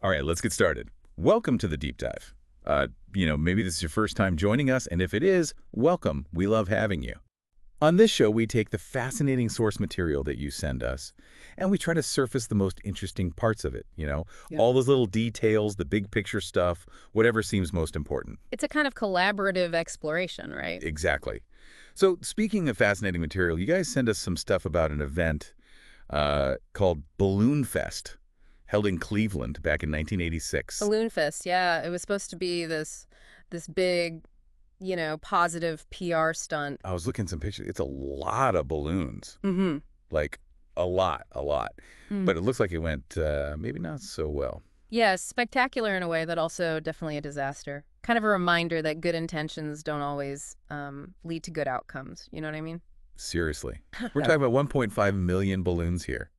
All right, let's get started. Welcome to the deep dive. Maybe this is your first time joining us, and if it is, welcome. We love having you. On this show, we take the fascinating source material that you send us, and we try to surface the most interesting parts of it, Yeah. all those little details, the big picture stuff, whatever seems most important. It's a kind of collaborative exploration, right? Exactly. So speaking of fascinating material, you guys send us some stuff about an event called Balloonfest, held in Cleveland back in 1986. Balloonfest, yeah. It was supposed to be this big, positive PR stunt. I was looking at some pictures. It's a lot of balloons, Mm-hmm. like a lot, a lot. Mm. But it looks like it went maybe not so well. Yeah, spectacular in a way, but also definitely a disaster. Kind of a reminder that good intentions don't always lead to good outcomes. You know what I mean? Seriously. We're talking about 1.5 million balloons here.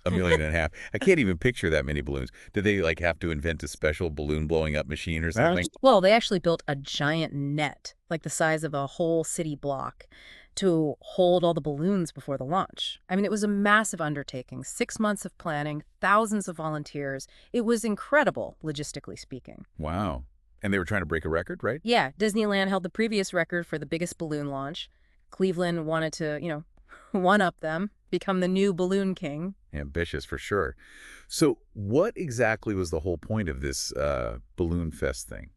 A million and a half. I can't even picture that many balloons. Did they have to invent a special balloon blowing up machine or something? Well, they actually built a giant net, like the size of a whole city block, to hold all the balloons before the launch. I mean, it was a massive undertaking, 6 months of planning, thousands of volunteers. It was incredible, logistically speaking. Wow. And they were trying to break a record, right? Yeah, Disneyland held the previous record for the biggest balloon launch. Cleveland wanted to, one-up them, become the new balloon king. Ambitious for sure. So what exactly was the whole point of this Balloon Fest thing?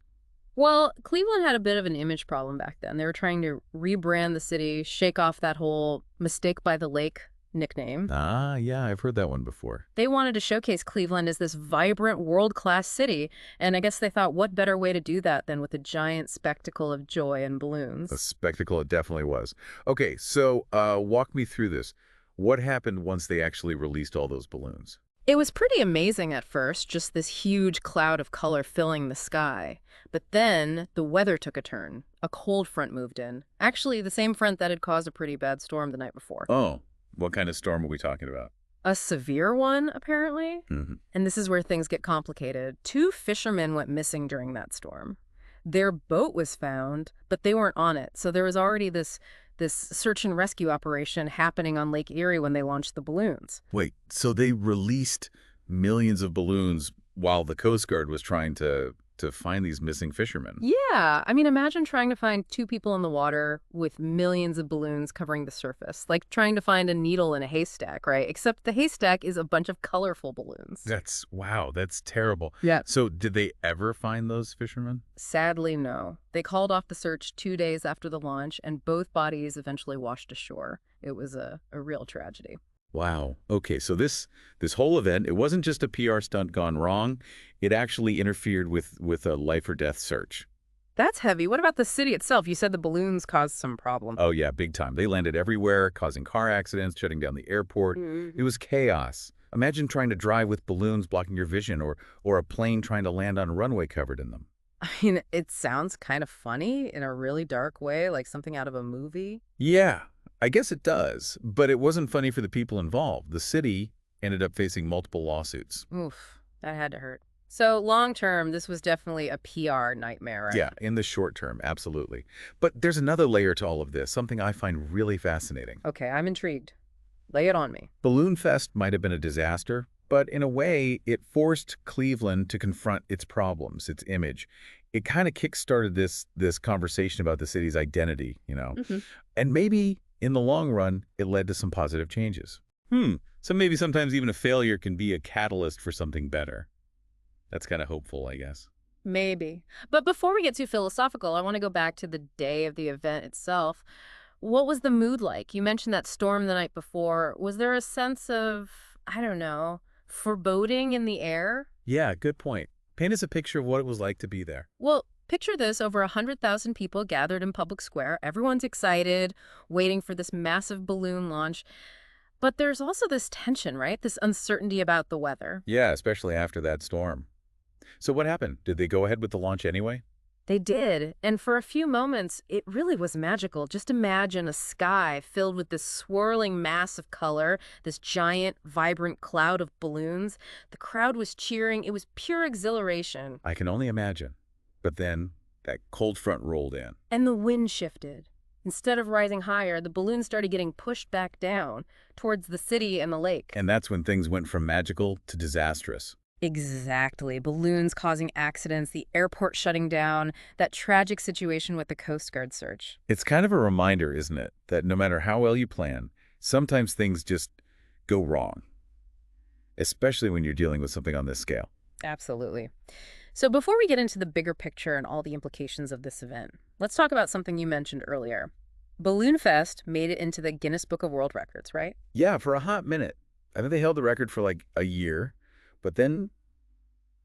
Well, Cleveland had a bit of an image problem back then. They were trying to rebrand the city, shake off that whole mistake by the lake nickname. Ah, yeah, I've heard that one before. They wanted to showcase Cleveland as this vibrant, world-class city, and I guess they thought, what better way to do that than with a giant spectacle of joy and A balloons? spectacle it definitely was. Okay, so walk me through this. What happened once they actually released all those balloons? It was pretty amazing at first, just this huge cloud of color filling the sky. But then the weather took a turn. A cold front moved in. Actually, the same front that had caused a pretty bad storm the night before. Oh, what kind of storm are we talking about? A severe one, apparently. Hmm. And this is where things get complicated. Two fishermen went missing during that storm. Their boat was found, but they weren't on it. So there was already this search and rescue operation happening on Lake Erie when they launched the balloons. Wait, so they released millions of balloons while the Coast Guard was trying to find these missing fishermen? Yeah, I mean, imagine trying to find two people in the water with millions of balloons covering the surface, like trying to find a needle in a haystack, right? Except the haystack is a bunch of colorful balloons. Wow, that's terrible. Yeah. So did they ever find those fishermen? Sadly, no. They called off the search 2 days after the launch, and both bodies eventually washed ashore. It was a real tragedy. Wow. Okay, so this whole event, it wasn't just a PR stunt gone wrong. It actually interfered with a life or death search. That's heavy. What about the city itself? You said the balloons caused some problem. Oh yeah, big time. They landed everywhere, causing car accidents, shutting down the airport. It was chaos. Imagine trying to drive with balloons blocking your vision or a plane trying to land on a runway covered in them. I mean, it sounds kind of funny in a really dark way, like something out of a movie. Yeah, I guess it does, but it wasn't funny for the people involved. The city ended up facing multiple lawsuits. Oof, that had to hurt. So long term, this was definitely a PR nightmare, right? Yeah, in the short term, absolutely. But there's another layer to all of this, something I find really fascinating. Okay, I'm intrigued. Lay it on me. Balloon Fest might have been a disaster, but in a way, it forced Cleveland to confront its problems, its image. It kind of kick-started this conversation about the city's identity. Hmm. And maybe, in the long run, it led to some positive changes. So maybe sometimes even a failure can be a catalyst for something better. That's kind of hopeful, I guess. Maybe. But before we get too philosophical, I want to go back to the day of the event itself. What was the mood like? You mentioned that storm the night before. Was there a sense of, I don't know, foreboding in the air? Yeah, good point. Paint us a picture of what it was like to be there. Well, picture this, over 100,000 people gathered in public square. Everyone's excited, waiting for this massive balloon launch. But there's also this tension, right? This uncertainty about the weather. Yeah, especially after that storm. So what happened? Did they go ahead with the launch anyway? They did, and for a few moments, it really was magical. Just imagine a sky filled with this swirling mass of color, this giant, vibrant cloud of balloons. The crowd was cheering. It was pure exhilaration. I can only imagine. But then that cold front rolled in. And the wind shifted. Instead of rising higher, the balloons started getting pushed back down towards the city and the lake. And that's when things went from magical to disastrous. Exactly. Balloons causing accidents, the airport shutting down, that tragic situation with the Coast Guard search. It's kind of a reminder, isn't it, that no matter how well you plan, sometimes things just go wrong, especially when you're dealing with something on this scale. Absolutely. So before we get into the bigger picture and all the implications of this event, let's talk about something you mentioned earlier. Balloonfest made it into the Guinness Book of World Records, right? Yeah, for a hot minute. I think they held the record for like a year, but then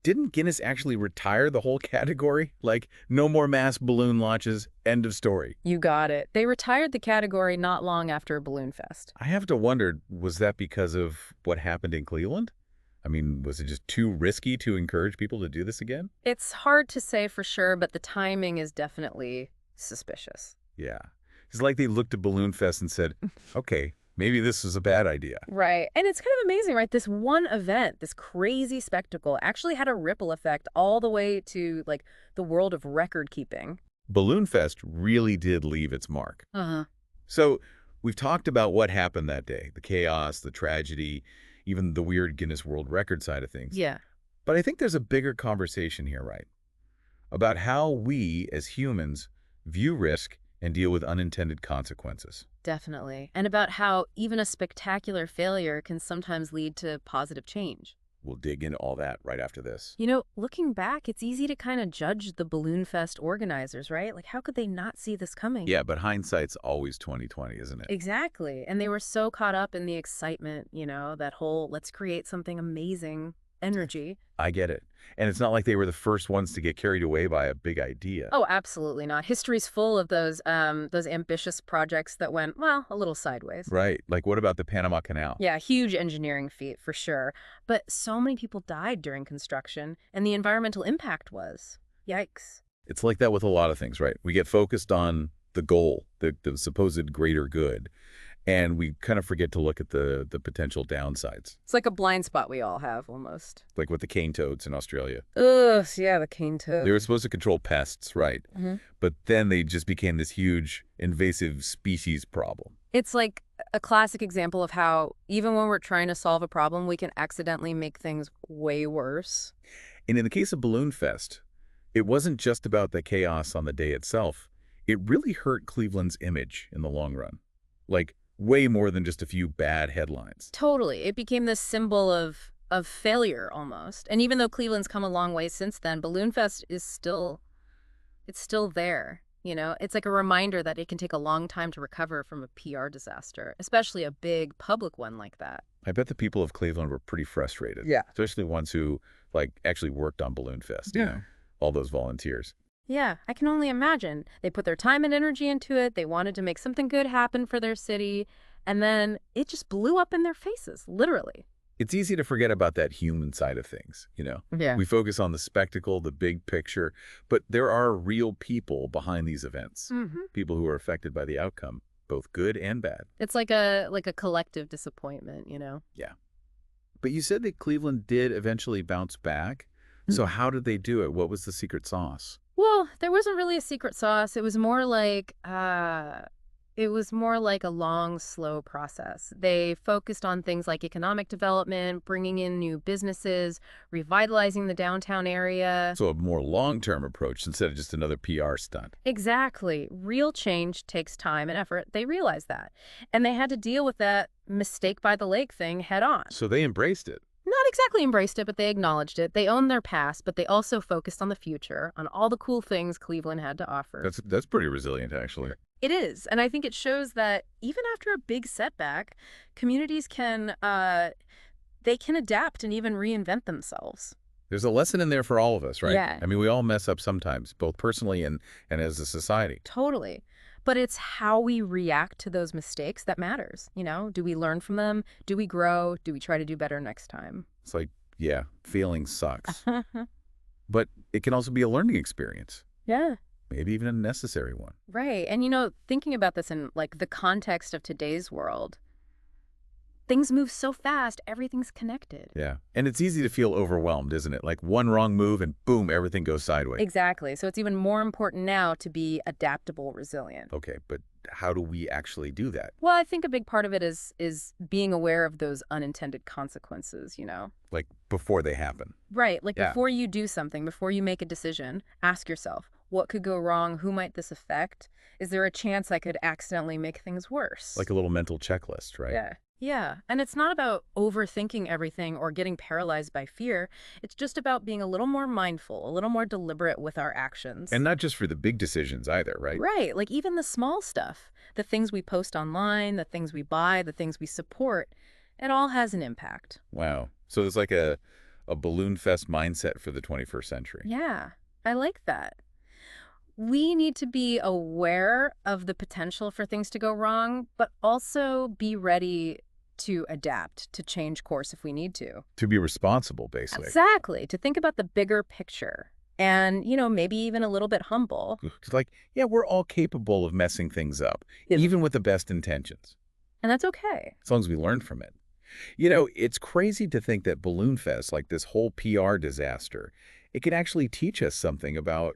didn't Guinness actually retire the whole category? Like, no more mass balloon launches, end of story. You got it. They retired the category not long after Balloonfest. I have to wonder, was that because of what happened in Cleveland? I mean, was it just too risky to encourage people to do this again? It's hard to say for sure, but the timing is definitely suspicious. Yeah. It's like they looked at Balloonfest and said, okay, maybe this was a bad idea. Right. And it's kind of amazing, right? This one event, this crazy spectacle, actually had a ripple effect all the way to, like, the world of record keeping. Balloonfest really did leave its mark. Uh-huh. So we've talked about what happened that day, the chaos, the tragedy, even the weird Guinness World Record side of things. Yeah. But I think there's a bigger conversation here, right? About how we, as humans, view risk and deal with unintended consequences. Definitely. And about how even a spectacular failure can sometimes lead to positive change. We'll dig into all that right after this. You know, looking back, it's easy to kind of judge the Balloonfest organizers, right? Like, how could they not see this coming? Yeah, but hindsight's always 20/20, isn't it? Exactly. And they were so caught up in the excitement, that whole let's create something amazing energy. I get it. And it's not like they were the first ones to get carried away by a big idea. Oh, absolutely not. History's full of those ambitious projects that went, well, a little sideways. Right. Like, what about the Panama Canal? Yeah, huge engineering feat for sure. But so many people died during construction, and the environmental impact was. Yikes. It's like that with a lot of things, right? We get focused on the goal, the supposed greater good, and we kind of forget to look at the potential downsides, It's like a blind spot we all have, almost. like with the cane toads in Australia. Ugh, yeah, the cane toad. They were supposed to control pests, right? hmm But then they just became this huge invasive species problem. It's like a classic example of how, even when we're trying to solve a problem, we can accidentally make things way worse. And in the case of Balloonfest, it wasn't just about the chaos on the day itself. It really hurt Cleveland's image in the long run. Like, way more than just a few bad headlines. Totally. It became this symbol of failure almost. And even though Cleveland's come a long way since then, Balloonfest is it's still there. It's like a reminder that it can take a long time to recover from a PR disaster, especially a big public one like that. I bet the people of Cleveland were pretty frustrated. Yeah. Especially ones who, like, actually worked on Balloonfest. Yeah. All those volunteers. Yeah, I can only imagine. They put their time and energy into it. They wanted to make something good happen for their city. And then it just blew up in their faces, literally. It's easy to forget about that human side of things, Yeah. We focus on the spectacle, the big picture, but there are real people behind these events. People who are affected by the outcome, both good and bad. It's like a collective disappointment, Yeah. But you said that Cleveland did eventually bounce back. So how did they do it? What was the secret sauce? Well, there wasn't really a secret sauce. It was more like a long, slow process. They focused on things like economic development, bringing in new businesses, revitalizing the downtown area. So a more long-term approach instead of just another PR stunt. Exactly. Real change takes time and effort. They realized that. And they had to deal with that mistake by the lake thing head on. So they embraced it. Not exactly embraced it, but they acknowledged it. They owned their past, but they also focused on the future, on all the cool things Cleveland had to offer. That's pretty resilient, actually. It is, and I think it shows that even after a big setback, communities can adapt and even reinvent themselves. There's a lesson in there for all of us, right? Yeah. I mean, we all mess up sometimes, both personally and as a society. Totally. But it's how we react to those mistakes that matters. Do we learn from them? Do we grow? Do we try to do better next time? It's like, yeah, failing sucks. But it can also be a learning experience. Yeah. Maybe even a necessary one. Right. And, thinking about this in, like, the context of today's world, things move so fast, everything's connected. Yeah. And it's easy to feel overwhelmed, isn't it? Like one wrong move and boom, everything goes sideways. Exactly. So it's even more important now to be adaptable, resilient. Okay, but how do we actually do that? Well, I think a big part of it is being aware of those unintended consequences, you know? Like before they happen. Right. Like Yeah. before you do something, before you make a decision, ask yourself, what could go wrong? Who might this affect? Is there a chance I could accidentally make things worse? Like a little mental checklist, right? Yeah. Yeah. And it's not about overthinking everything or getting paralyzed by fear. It's just about being a little more mindful, a little more deliberate with our actions. And not just for the big decisions either, right? Right. Like even the small stuff, the things we post online, the things we buy, the things we support, it all has an impact. Wow. So it's like a Balloonfest mindset for the 21st century. Yeah. I like that. We need to be aware of the potential for things to go wrong, but also be ready to adapt, to change course if we need to. To be responsible, basically. Exactly. To think about the bigger picture and, maybe even a little bit humble. It's like, yeah, we're all capable of messing things up, Yeah. even with the best intentions, And that's okay. as long as we learn from it. It's crazy to think that Balloonfest, like this whole PR disaster, it can actually teach us something about,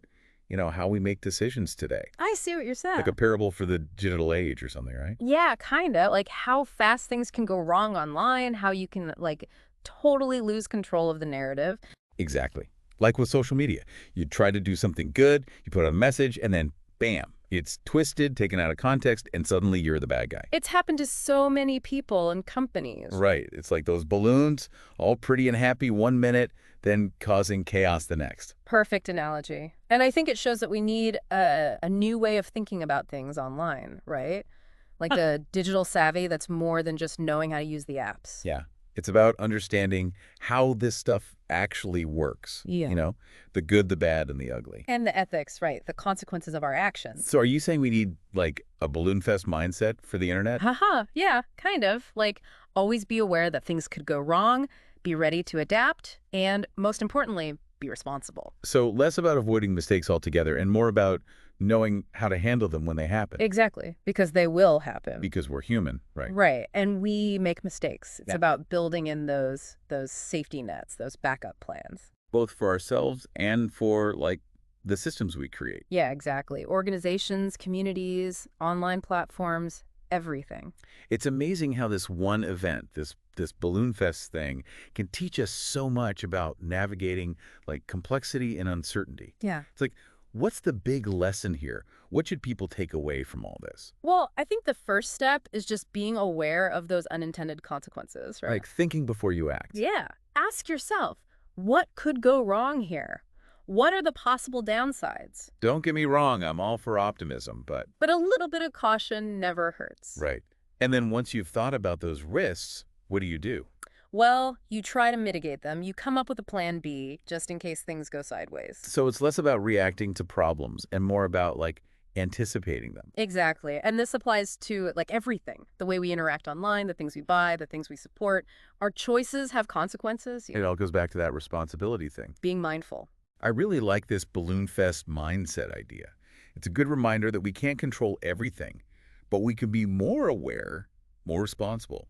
how we make decisions today. I see what you're saying. Like a parable for the digital age or something, right? Yeah, kind of. Like how fast things can go wrong online, how you can, totally lose control of the narrative. Exactly. Like with social media. You try to do something good, you put out a message, and then bam, it's twisted, taken out of context, and suddenly you're the bad guy. It's happened to so many people and companies. Right. It's like those balloons, all pretty and happy 1 minute, then causing chaos the next. Perfect analogy. And I think it shows that we need a new way of thinking about things online, right? Like a digital savvy that's more than just knowing how to use the apps. Yeah. It's about understanding how this stuff actually works. Yeah. The good, the bad, and the ugly. And the ethics, right? The consequences of our actions. So are you saying we need, like, a Balloonfest mindset for the internet? Haha, yeah, kind of. Like, always be aware that things could go wrong, be ready to adapt, and most importantly, be responsible. So less about avoiding mistakes altogether and more about knowing how to handle them when they happen. Exactly, because they will happen. Because we're human, right? Right, and we make mistakes. It's Yeah. about building in those safety nets, those backup plans. Both for ourselves and for, like, the systems we create. Yeah, exactly. Organizations, communities, online platforms, everything. It's amazing how this one event, this Balloonfest thing, can teach us so much about navigating, like, complexity and uncertainty. Yeah. It's like, what's the big lesson here? What should people take away from all this? Well, I think the first step is just being aware of those unintended consequences, right? Like thinking before you act. Yeah. Ask yourself, what could go wrong here? What are the possible downsides? Don't get me wrong, I'm all for optimism, but... But a little bit of caution never hurts. Right. And then once you've thought about those risks, what do you do? Well, you try to mitigate them. You come up with a plan B just in case things go sideways. So it's less about reacting to problems and more about, like, anticipating them. Exactly. And this applies to everything. The way we interact online, the things we buy, the things we support. Our choices have consequences. It all goes back to that responsibility thing. Being mindful. I really like this Balloonfest mindset idea. It's a good reminder that we can't control everything, but we can be more aware, more responsible,